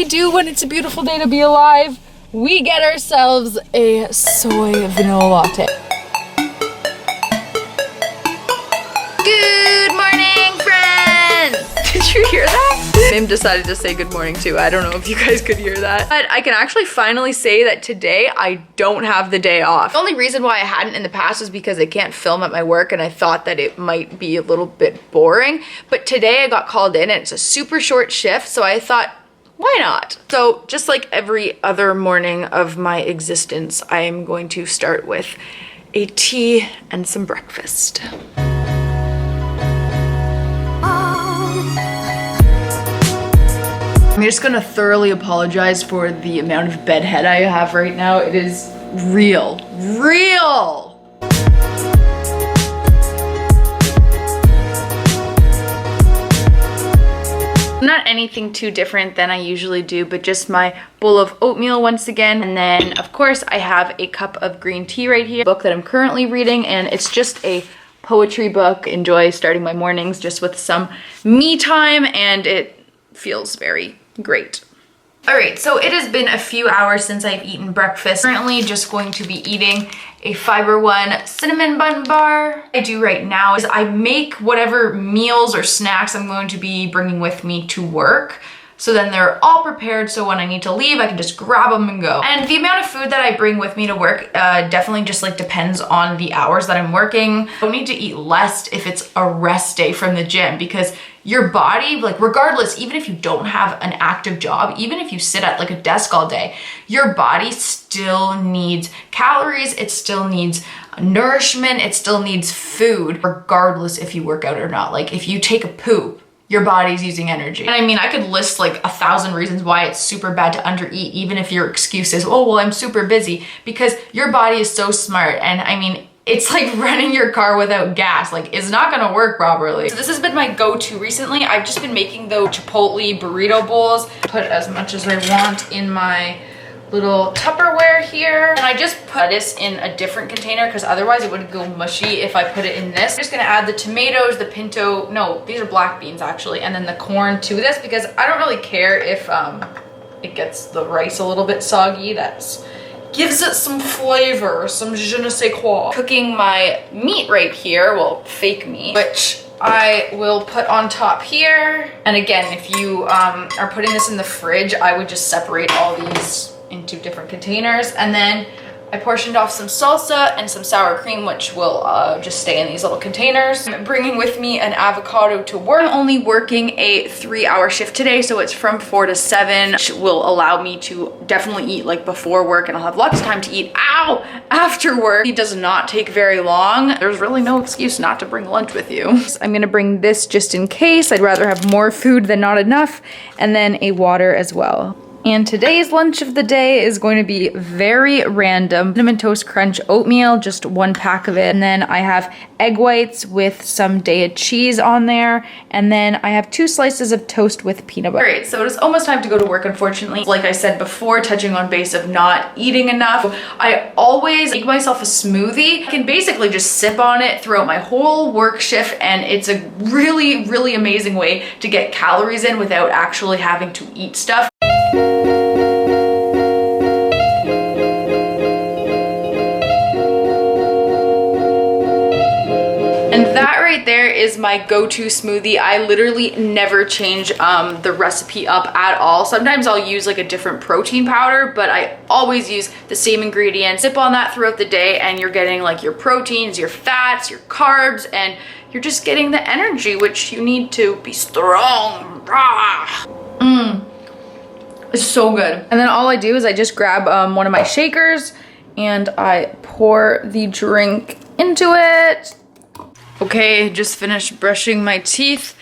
do when it's a beautiful day to be alive? We get ourselves a soy vanilla latte. Good morning, friends! Did you hear that? Mim decided to say good morning too. I don't know if you guys could hear that. But I can actually finally say that today I don't have the day off. The only reason why I hadn't in the past was because I can't film at my work and I thought that it might be a little bit boring. But today I got called in and it's a super short shift, so I thought, why not? So just like every other morning of my existence, I am going to start with a tea and some breakfast. I'm just gonna thoroughly apologize for the amount of bedhead I have right now. It is real. Not anything too different than I usually do, but just my bowl of oatmeal once again. And then of course I have a cup of green tea right here, a book that I'm currently reading, and it's just a poetry book. Enjoy starting my mornings just with some me time, and it feels very great. All right, so it has been a few hours since I've eaten breakfast. Currently just going to be eating a Fiber One cinnamon bun bar. What I do right now is I make whatever meals or snacks I'm going to be bringing with me to work. So then they're all prepared, so when I need to leave, I can just grab them and go. And the amount of food that I bring with me to work definitely just like depends on the hours that I'm working. I don't need to eat less if it's a rest day from the gym, because your body, like regardless, even if you don't have an active job, even if you sit at like a desk all day, your body still needs calories, it still needs nourishment, it still needs food, regardless if you work out or not. Like if you take a poop, your body's using energy. And I mean, I could list like 1,000 reasons why it's super bad to undereat, even if your excuse is, oh, well, I'm super busy, because your body is so smart. And I mean, it's like running your car without gas. Like, it's not gonna work properly. So this has been my go-to recently. I've just been making those Chipotle burrito bowls. Put as much as I want in my little Tupperware here. And I just put this in a different container because otherwise it would go mushy if I put it in this. I'm just gonna add the tomatoes, the pinto, no, these are black beans actually, and then the corn to this because I don't really care if it gets the rice a little bit soggy. That's gives it some flavor, some je ne sais quoi. Cooking my meat right here, well, fake meat, which I will put on top here. And again, if you are putting this in the fridge, I would just separate all these into different containers. And then I portioned off some salsa and some sour cream, which will just stay in these little containers. I'm bringing with me an avocado to work. I'm only working a 3-hour shift today, so it's from 4 to 7, which will allow me to definitely eat like before work, and I'll have lots of time to eat, after work. It does not take very long. There's really no excuse not to bring lunch with you. So I'm gonna bring this just in case. I'd rather have more food than not enough, and then a water as well. And today's lunch of the day is going to be very random. Cinnamon Toast Crunch oatmeal, just 1 pack of it. And then I have egg whites with some Daiya cheese on there. And then I have 2 slices of toast with peanut butter. All right, so it is almost time to go to work, unfortunately. Like I said before, touching on base of not eating enough, I always make myself a smoothie. I can basically just sip on it throughout my whole work shift, and it's a really, really amazing way to get calories in without actually having to eat stuff. And that right there is my go-to smoothie. I literally never change the recipe up at all. Sometimes I'll use like a different protein powder, but I always use the same ingredients. Sip on that throughout the day and you're getting like your proteins, your fats, your carbs, and you're just getting the energy which you need to be strong. It's so good. And then all I do is I just grab one of my shakers and I pour the drink into it. Okay, just finished brushing my teeth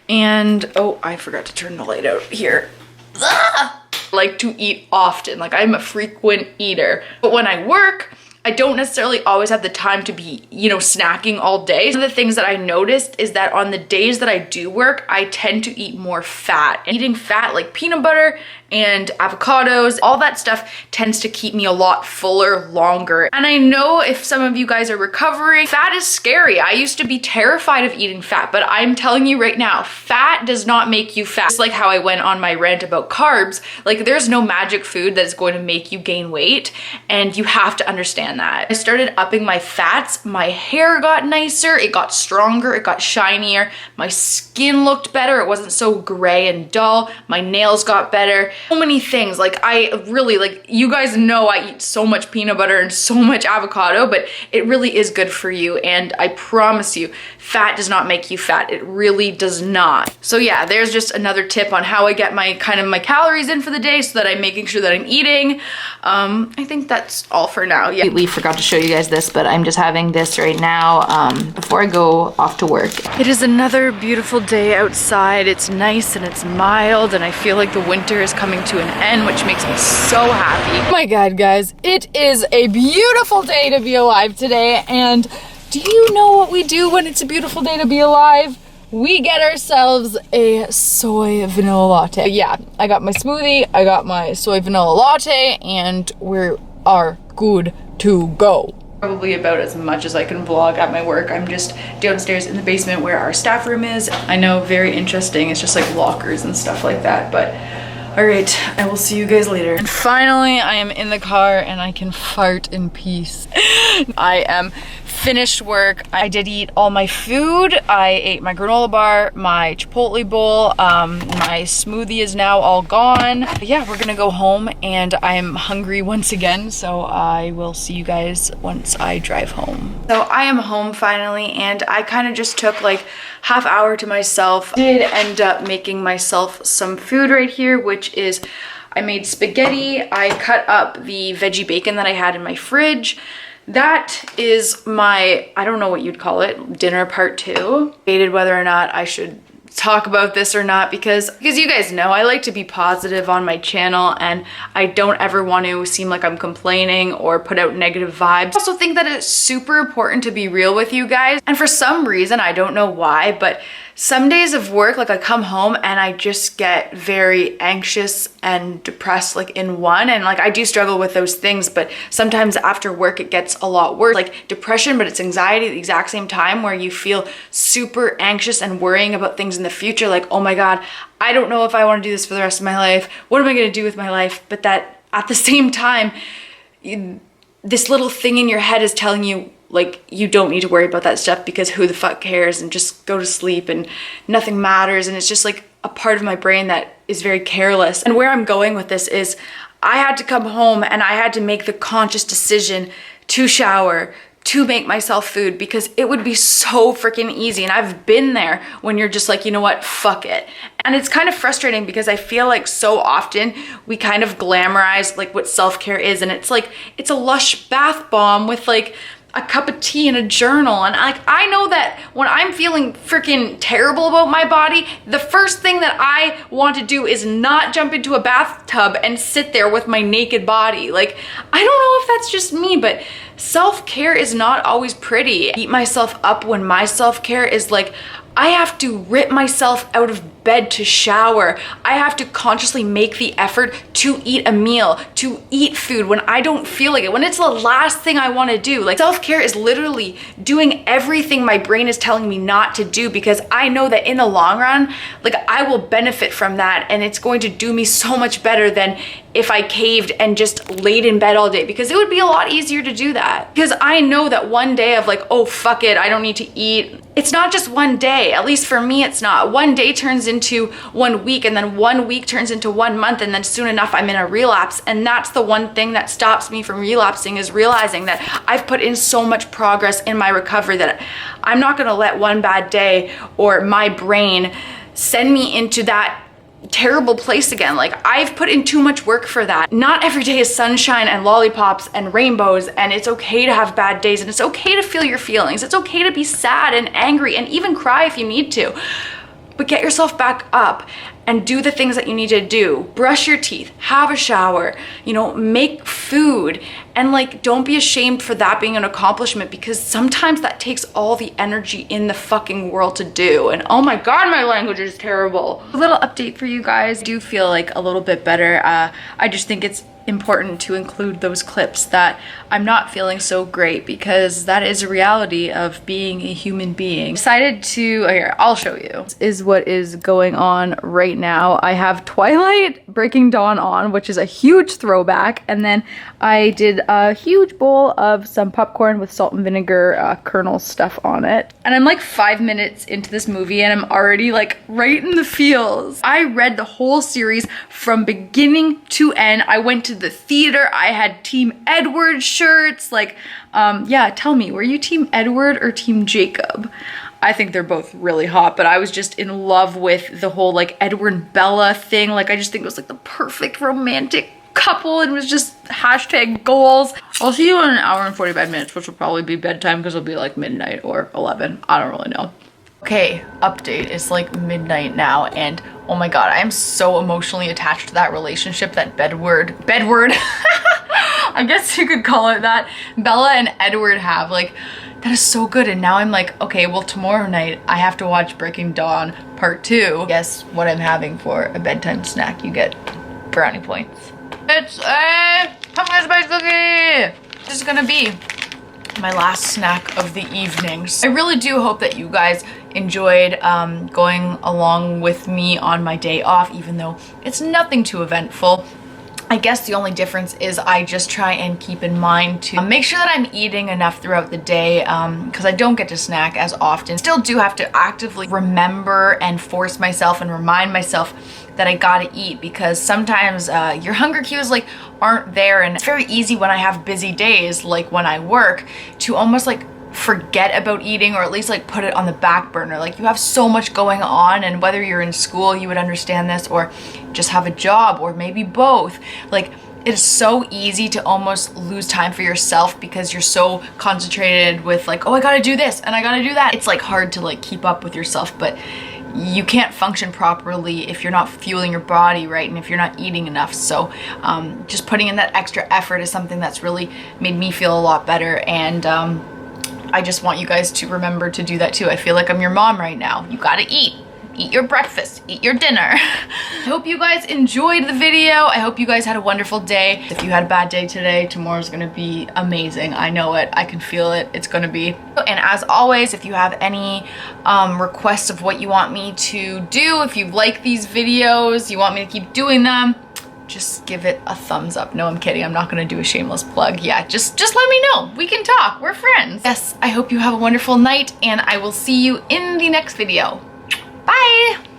and, oh, I forgot to turn the light out here. I like to eat often, like I'm a frequent eater. But when I work, I don't necessarily always have the time to be, you know, snacking all day. One of the things that I noticed is that on the days that I do work, I tend to eat more fat. And eating fat like peanut butter and avocados. All that stuff tends to keep me a lot fuller longer. And I know if some of you guys are recovering, fat is scary. I used to be terrified of eating fat, but I'm telling you right now, fat does not make you fat. Just like how I went on my rant about carbs, like there's no magic food that is going to make you gain weight, and you have to understand that. I started upping my fats, my hair got nicer, it got stronger, it got shinier, my skin looked better, it wasn't so gray and dull, my nails got better, so many things. Like I really, like you guys know I eat so much peanut butter and so much avocado, but it really is good for you, and I promise you, fat does not make you fat. It really does not. So yeah, there's just another tip on how I get my my calories in for the day so that I'm making sure that I'm eating. I think that's all for now. Yeah, we forgot to show you guys this, but I'm just having this right now before I go off to work. It is another beautiful day outside. It's nice and it's mild, and I feel like the winter is coming to an end, which makes me so happy. Oh my God, guys, it is a beautiful day to be alive today, and do you know what we do when it's a beautiful day to be alive? We get ourselves a soy vanilla latte. Yeah, I got my smoothie, I got my soy vanilla latte, and we are good to go. Probably about as much as I can vlog at my work. I'm just downstairs in the basement where our staff room is. I know, very interesting. It's just like lockers and stuff like that, but all right, I will see you guys later. And finally, I am in the car and I can fart in peace. I am finished work. I did eat all my food. I ate my granola bar, my Chipotle bowl, my smoothie is now all gone. But yeah, we're gonna go home, and I'm hungry once again, so I will see you guys once I drive home. So I am home finally, and I kind of just took like half hour to myself. Did end up making myself some food right here, which is I made spaghetti. I cut up the veggie bacon that I had in my fridge. That is my, I don't know what you'd call it, dinner part 2. Debated whether or not I should talk about this or not, because you guys know I like to be positive on my channel, and I don't ever want to seem like I'm complaining or put out negative vibes. I also think that it's super important to be real with you guys, and for some reason, I don't know why, but some days of work, like I come home and I just get very anxious and depressed like in one, and like I do struggle with those things, but sometimes after work it gets a lot worse, like depression, but it's anxiety at the exact same time, where you feel super anxious and worrying about things in the future, like, oh my God, I don't know if I want to do this for the rest of my life. What am I going to do with my life? But that at the same time, this little thing in your head is telling you, like, you don't need to worry about that stuff because who the fuck cares, and just go to sleep and nothing matters. And it's just like a part of my brain that is very careless. And where I'm going with this is I had to come home and I had to make the conscious decision to shower, to make myself food, because it would be so freaking easy. And I've been there when you're just like, you know what, fuck it. And it's kind of frustrating because I feel like so often we kind of glamorize like what self-care is. And it's like, it's a Lush bath bomb with like a cup of tea and a journal. And like, I know that when I'm feeling freaking terrible about my body, the first thing that I want to do is not jump into a bathtub and sit there with my naked body. Like, I don't know if that's just me, but self-care is not always pretty. I beat myself up when my self-care is like, I have to rip myself out of bed to shower. I have to consciously make the effort to eat a meal, to eat food when I don't feel like it, when it's the last thing I want to do. Like, self-care is literally doing everything my brain is telling me not to do, because I know that in the long run, like, I will benefit from that, and it's going to do me so much better than if I caved and just laid in bed all day, because it would be a lot easier to do that. Because I know that one day of like, oh, fuck it, I don't need to eat. It's not just one day, at least for me, it's not. One day turns into 1 week, and then 1 week turns into 1 month, and then soon enough I'm in a relapse. And that's the one thing that stops me from relapsing, is realizing that I've put in so much progress in my recovery that I'm not gonna let one bad day or my brain send me into that terrible place again. Like, I've put in too much work for that. Not every day is sunshine and lollipops and rainbows, and it's okay to have bad days, and it's okay to feel your feelings. It's okay to be sad and angry and even cry if you need to. But get yourself back up and do the things that you need to do. Brush your teeth, have a shower, you know, make food, and like, don't be ashamed for that being an accomplishment, because sometimes that takes all the energy in the fucking world to do. And oh my God, my language is terrible. A little update for you guys. I do feel like a little bit better. I just think it's important to include those clips that I'm not feeling so great, because that is a reality of being a human being. Decided to, here, I'll show you. This is what is going on right now. I have Twilight Breaking Dawn on, which is a huge throwback, and then I did a huge bowl of some popcorn with salt and vinegar kernel stuff on it. And I'm like 5 minutes into this movie and I'm already like right in the feels. I read the whole series from beginning to end. I went to the theater. I had Team Edward shirts. Like, yeah, tell me, were you Team Edward or Team Jacob? I think they're both really hot, but I was just in love with the whole like Edward and Bella thing. Like, I just think it was like the perfect romantic couple, and it was just hashtag goals. I'll see you in an hour and 45 minutes, which will probably be bedtime because it'll be like midnight or 11. I don't really know. Okay, update. It's like midnight now, and oh my God, I am so emotionally attached to that relationship that bedward, I guess you could call it that, Bella and Edward have. Like, that is so good. And now I'm like, okay, well, tomorrow night I have to watch Breaking Dawn Part 2. Guess what I'm having for a bedtime snack? You get brownie points. It's a pumpkin spice cookie. This is gonna be my last snack of the evenings. I really do hope that you guys enjoyed going along with me on my day off, even though it's nothing too eventful. I guess the only difference is I just try and keep in mind to make sure that I'm eating enough throughout the day, because I don't get to snack as often. Still do have to actively remember and force myself and remind myself that I gotta eat, because sometimes your hunger cues like aren't there, and it's very easy when I have busy days, like when I work, to almost like forget about eating, or at least like put it on the back burner. Like, you have so much going on, and whether you're in school, you would understand this, or just have a job, or maybe both. Like, it is so easy to almost lose time for yourself because you're so concentrated with like, oh, I gotta do this and I gotta do that. It's like hard to like keep up with yourself, but you can't function properly if you're not fueling your body right, and if you're not eating enough. So just putting in that extra effort is something that's really made me feel a lot better, and I just want you guys to remember to do that too. I feel like I'm your mom right now. You gotta eat. Eat your breakfast, eat your dinner. I hope you guys enjoyed the video. I hope you guys had a wonderful day. If you had a bad day today, tomorrow's gonna be amazing. I know it, I can feel it, it's gonna be. And as always, if you have any requests of what you want me to do, if you like these videos, you want me to keep doing them, just give it a thumbs up. No, I'm kidding. I'm not gonna do a shameless plug. Yeah, just let me know. We can talk, we're friends. Yes, I hope you have a wonderful night, and I will see you in the next video. Bye!